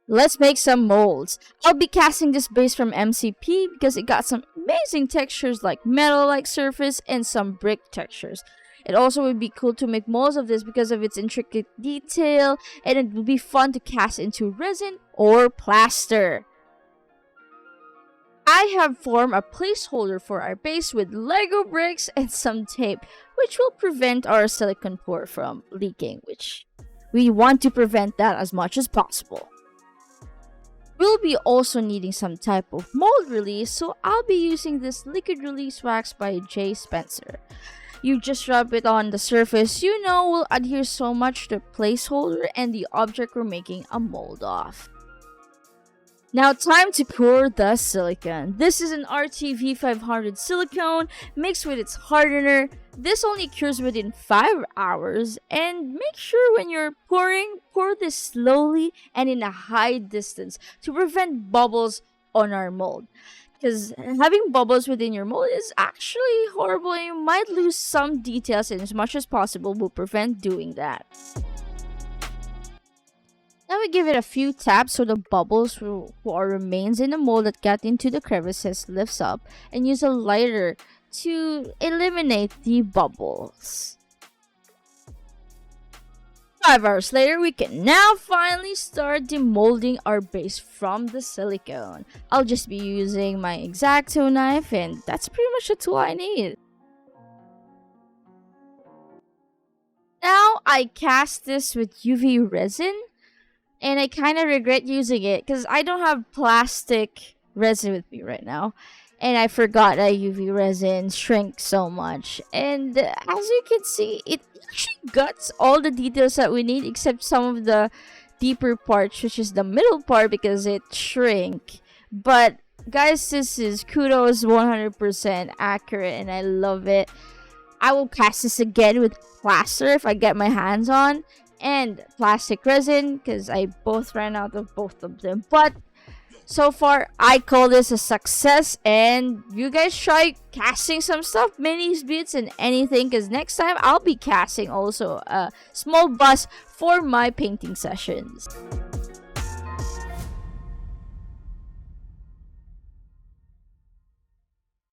Let's make some molds. I'll be casting this base from MCP because it got some amazing textures like metal-like surface and some brick textures. It also would be cool to make molds of this because of its intricate detail, and it would be fun to cast into resin or plaster. I have formed a placeholder for our base with Lego bricks and some tape, which will prevent our silicone pour from leaking, which we want to prevent that as much as possible. We'll be also needing some type of mold release, so I'll be using this liquid release wax by J. Spencer. You just rub it on the surface, will adhere so much to the placeholder and the object we're making a mold of. Now time to pour the silicone. This is an RTV500 silicone mixed with its hardener. This only cures within 5 hours, and make sure when you're pouring, pour this slowly and in a high distance to prevent bubbles on our mold. Because having bubbles within your mold is actually horrible and you might lose some details, and as much as possible will prevent doing that. Now we give it a few taps so the bubbles or remains in the mold that got into the crevices lifts up, and use a lighter to eliminate the bubbles. 5 hours later, we can now finally start demolding our base from the silicone. I'll just be using my X-Acto knife, and that's pretty much the tool I need. Now I cast this with UV resin, and I kind of regret using it because I don't have plastic resin with me right now. And I forgot that UV resin shrinks so much. And as you can see, it actually got all the details that we need except some of the deeper parts, which is the middle part because it shrank. But guys, this is kudos 100% accurate and I love it. I will cast this again with plaster if I get my hands on, and plastic resin because I both ran out of both of them. But so far, I call this a success, and you guys try casting some stuff, minis, bits, and anything, because next time I'll be casting also a small bus for my painting sessions.